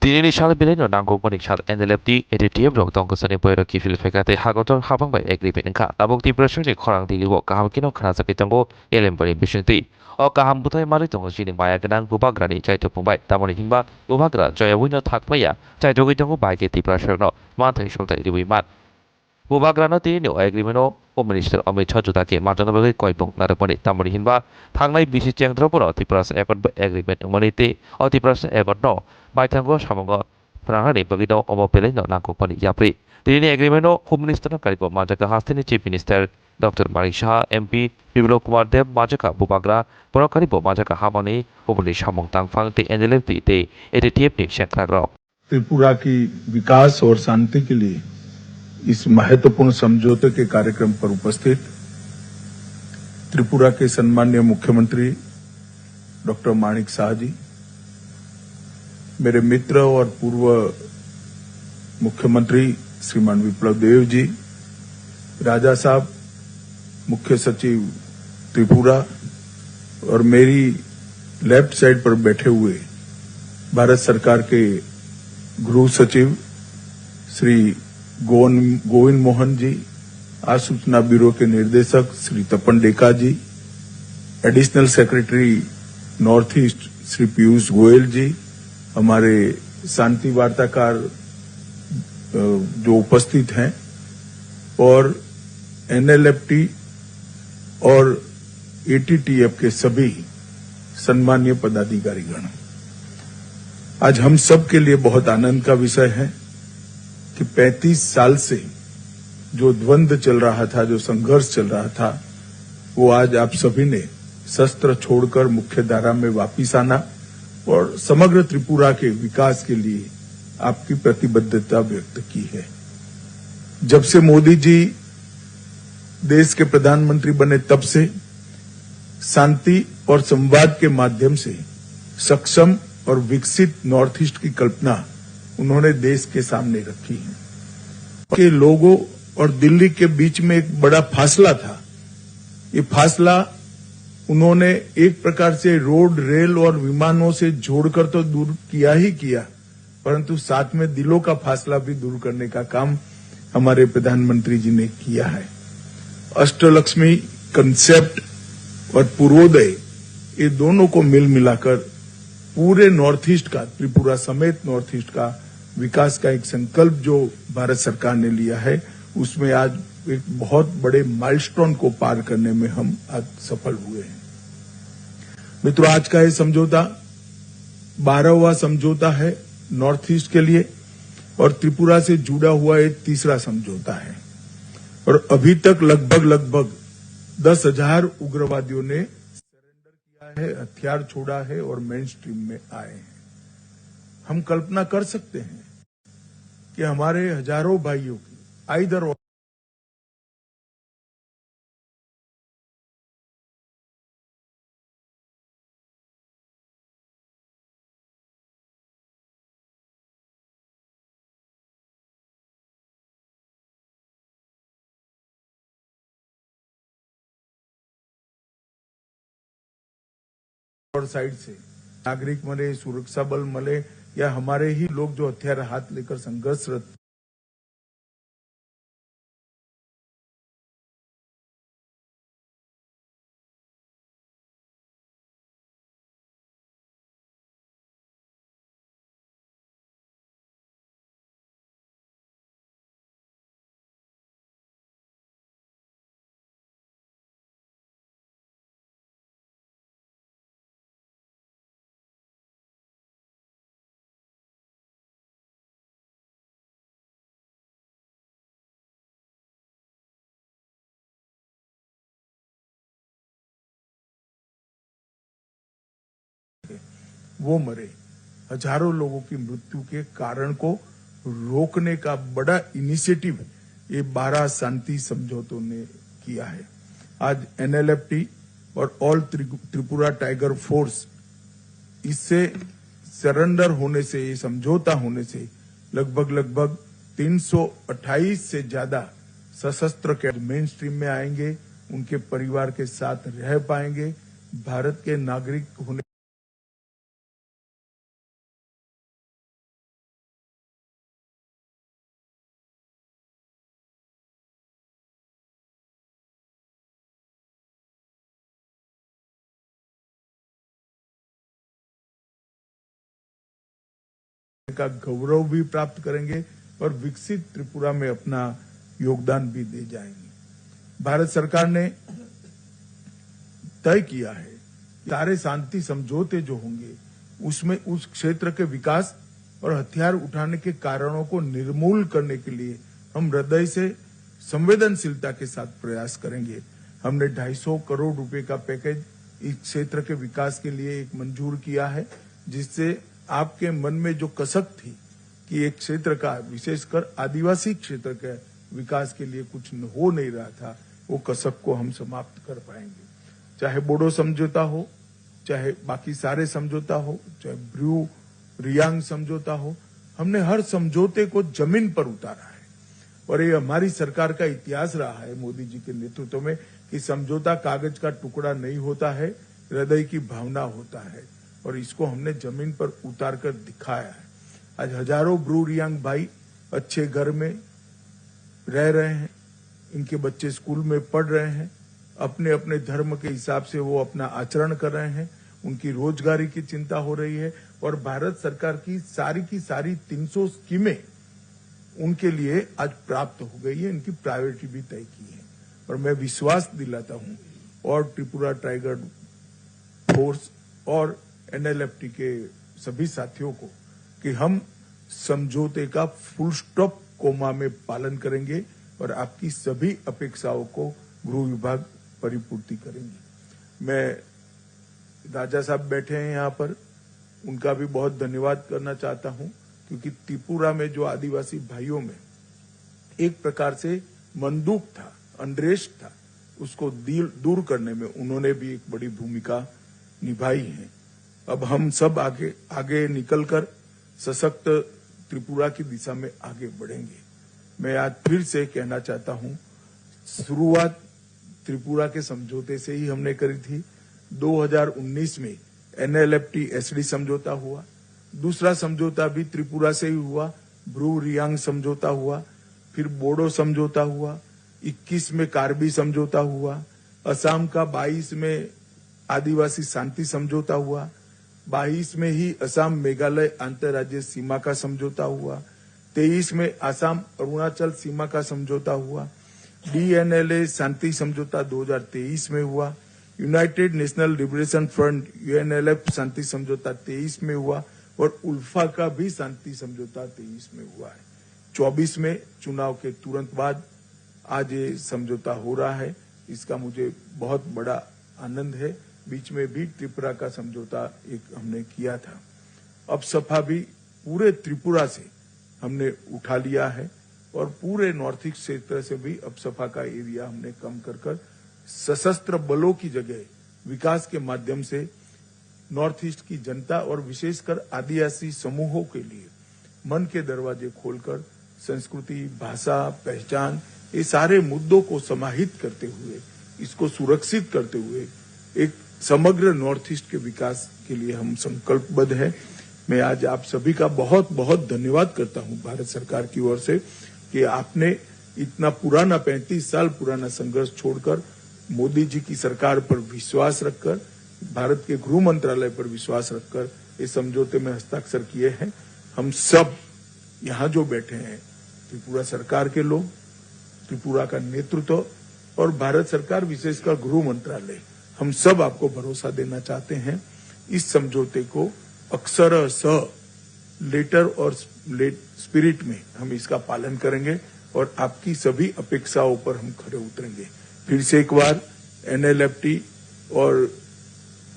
Dini shal bilin no nanggo ponik shal NLFT editium rok tong kusani poiro kifil fekate hagoton habang bai agreement engka tabuk ti pressure ni khorang ti liwo kaham kino khana sapi tongo elem bari bishinti o kaham butai mari tongo sini maya genang bubagrani chai to pungbai tamoni hingba bubagra joya wino thakmaya chai to tongo bai ke ti pressure no ma thai shol tai liwi mat bubagrano ti no agreement no Home Minister Amit Shah Judake Marjana Bagai Koipong Naraponi Tamori Hinba Tanglai Bisi Cheng Droporo Tipras Ekon Agreement Monite or Tipras Ekon no Baitango Shamongo Prahani Bagino Omo Pele no Nako Pani Yapri Dini Agreement no Home Minister no Karipo Majaka Hastini Chief Minister Dr. Mari Shah MP Biblo Kumar Dev Majaka Bubagra Poro Karipo Majaka Hamani Home Minister Shamong Tangfang Te NLFT Te EDTF Ni Shenkra Tripura की विकास और शांति के लिए इस महत्वपूर्ण समझौते के कार्यक्रम पर उपस्थित त्रिपुरा के सम्माननीय मुख्यमंत्री डॉक्टर माणिक शाह जी, मेरे मित्र और पूर्व मुख्यमंत्री श्रीमान विप्लव देव जी, राजा साहब, मुख्य सचिव त्रिपुरा और मेरी लेफ्ट साइड पर बैठे हुए भारत सरकार के गृह सचिव श्री गोविंद मोहन जी, आसूचना ब्यूरो के निर्देशक Shri Tapan Deka ji, additional secretary north east Shri Piyush Goyal ji, हमारे शांति वार्ताकार जो उपस्थित हैं और एनएलएफटी और एटीटीएफ के सभी सम्मानीय पदाधिकारीगण, आज हम सब के लिए बहुत आनंद का विषय है कि 35 साल से जो द्वंद्व चल रहा था, जो संघर्ष चल रहा था, वो आज आप सभी ने शस्त्र छोड़कर मुख्य धारा में वापिस आना और समग्र त्रिपुरा के विकास के लिए आपकी प्रतिबद्धता व्यक्त की है। जब से मोदी जी देश के प्रधानमंत्री बने तब से शांति और संवाद के माध्यम से सक्षम और विकसित नॉर्थ ईस्ट की कल्पना उन्होंने देश के सामने रखी है। के लोगों और दिल्ली के बीच में एक बड़ा फासला था। ये फासला उन्होंने एक प्रकार से रोड, रेल और विमानों से जोड़कर तो दूर किया ही किया, परंतु साथ में दिलों का फासला भी दूर करने का काम हमारे प्रधानमंत्री जी ने किया है। अष्टलक्ष्मी कंसेप्ट और पूर्वोदय, ये दोनों को मिल मिलाकर पूरे नॉर्थ ईस्ट का, त्रिपुरा समेत नॉर्थ ईस्ट का विकास का एक संकल्प जो भारत सरकार ने लिया है, उसमें आज एक बहुत बड़े माइलस्टोन को पार करने में हम आज सफल हुए हैं। मित्रों, आज का ये समझौता 12वां समझौता है नॉर्थ ईस्ट के लिए और त्रिपुरा से जुड़ा हुआ एक तीसरा समझौता है और अभी तक लगभग 10,000 उग्रवादियों ने सरेंडर किया है, हथियार छोड़ा है और मेन स्ट्रीम में आए हैं। हम कल्पना कर सकते हैं कि हमारे हजारों भाइयों की आइदर साइड से नागरिक मरे, सुरक्षा बल मले या हमारे ही लोग जो हथियार हाथ लेकर संघर्षरत वो मरे। हजारों लोगों की मृत्यु के कारण को रोकने का बड़ा इनिशिएटिव ये 12 शांति समझौतों ने किया है। आज एनएलएफटी और ऑल त्रिपुरा टाइगर फोर्स, इससे सरेंडर होने से, ये समझौता होने से लगभग 328 से ज्यादा सशस्त्र के मेन स्ट्रीम में आएंगे, उनके परिवार के साथ रह पाएंगे, भारत के नागरिक होने का गौरव भी प्राप्त करेंगे और विकसित त्रिपुरा में अपना योगदान भी दे जाएंगे। भारत सरकार ने तय किया है कि सारे शांति समझौते जो होंगे उसमें उस क्षेत्र के विकास और हथियार उठाने के कारणों को निर्मूल करने के लिए हम हृदय से संवेदनशीलता के साथ प्रयास करेंगे। हमने 250 करोड़ रुपए का पैकेज इस क्षेत्र के विकास के लिए एक मंजूर किया है, जिससे आपके मन में जो कसक थी कि एक क्षेत्र का, विशेषकर आदिवासी क्षेत्र के विकास के लिए कुछ हो नहीं रहा था, वो कसक को हम समाप्त कर पाएंगे। चाहे बोडो समझौता हो, चाहे बाकी सारे समझौता हो, चाहे ब्रू रियांग समझौता हो, हमने हर समझौते को जमीन पर उतारा है। और ये हमारी सरकार का इतिहास रहा है मोदी जी के नेतृत्व में कि समझौता कागज का टुकड़ा नहीं होता है, हृदय की भावना होता है, और इसको हमने जमीन पर उतार कर दिखाया है। आज हजारों ब्रू रियांग भाई अच्छे घर में रह रहे हैं, इनके बच्चे स्कूल में पढ़ रहे हैं, अपने अपने धर्म के हिसाब से वो अपना आचरण कर रहे हैं, उनकी रोजगारी की चिंता हो रही है, और भारत सरकार की सारी 300 स्कीमें उनके लिए आज प्राप्त हो गई है, इनकी प्रायोरिटी भी तय की है। और मैं विश्वास दिलाता हूं और त्रिपुरा टाइगर फोर्स और एनएलएफटी के सभी साथियों को कि हम समझौते का फुल स्टॉप कोमा में पालन करेंगे और आपकी सभी अपेक्षाओं को गृह विभाग परिपूर्ति करेंगे। मैं राजा साहब बैठे हैं यहाँ पर, उनका भी बहुत धन्यवाद करना चाहता हूं, क्योंकि त्रिपुरा में जो आदिवासी भाइयों में एक प्रकार से मंदूक था, अनरेस्ट था, उसको दूर करने में उन्होंने भी एक बड़ी भूमिका निभाई है। अब हम सब आगे निकलकर सशक्त त्रिपुरा की दिशा में आगे बढ़ेंगे। मैं आज फिर से कहना चाहता हूं, शुरुआत त्रिपुरा के समझौते से ही हमने करी थी। 2019 में एनएलएफटी एसडी समझौता हुआ, दूसरा समझौता भी त्रिपुरा से ही हुआ, ब्रू रियांग समझौता हुआ, फिर बोडो समझौता हुआ, 21 में कार्बी समझौता हुआ, असम का 22 में आदिवासी शांति समझौता हुआ, 22 में ही असम मेघालय अंतर्राज्यीय सीमा का समझौता हुआ, 23 में असम अरुणाचल सीमा का समझौता हुआ, डीएनएलए शांति समझौता 2023 में हुआ, united national liberation front UNLF शांति समझौता 23 में हुआ, और उल्फा का भी शांति समझौता 23 में हुआ है। 24 में चुनाव के तुरंत बाद आज ये समझौता हो रहा है, इसका मुझे बहुत बड़ा आनंद है। बीच में भी त्रिपुरा का समझौता एक हमने किया था। अब सफा भी पूरे त्रिपुरा से हमने उठा लिया है, और पूरे नॉर्थ ईस्ट क्षेत्र से भी अब सफा का एरिया हमने कम कर सशस्त्र बलों की जगह विकास के माध्यम से नॉर्थ ईस्ट की जनता और विशेषकर आदिवासी समूहों के लिए मन के दरवाजे खोलकर संस्कृति, भाषा, पहचान, ये सारे मुद्दों को समाहित करते हुए, इसको सुरक्षित करते हुए एक समग्र नॉर्थ ईस्ट के विकास के लिए हम संकल्पबद्ध हैं। मैं आज आप सभी का बहुत बहुत धन्यवाद करता हूं भारत सरकार की ओर से कि आपने इतना पुराना 35 साल पुराना संघर्ष छोड़कर मोदी जी की सरकार पर विश्वास रखकर, भारत के गृह मंत्रालय पर विश्वास रखकर इस समझौते में हस्ताक्षर किए हैं। हम सब यहाँ जो बैठे हैं, त्रिपुरा सरकार के लोग, त्रिपुरा का नेतृत्व और भारत सरकार विशेषकर गृह मंत्रालय, हम सब आपको भरोसा देना चाहते हैं। इस समझौते को अक्षरशः लेटर और स्पिरिट में हम इसका पालन करेंगे और आपकी सभी अपेक्षाओं पर हम खड़े उतरेंगे। फिर से एक बार एनएलएफटी और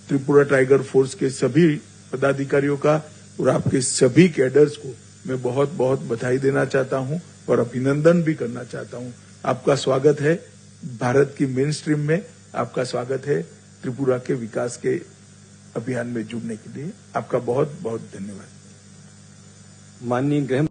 त्रिपुरा टाइगर फोर्स के सभी पदाधिकारियों का और आपके सभी कैडर्स को मैं बहुत बहुत बधाई देना चाहता हूं और अभिनंदन भी करना चाहता हूं। आपका स्वागत है भारत की मेन स्ट्रीम में, आपका स्वागत है त्रिपुरा के विकास के अभियान में जुड़ने के लिए। आपका बहुत बहुत धन्यवाद। माननीय गृह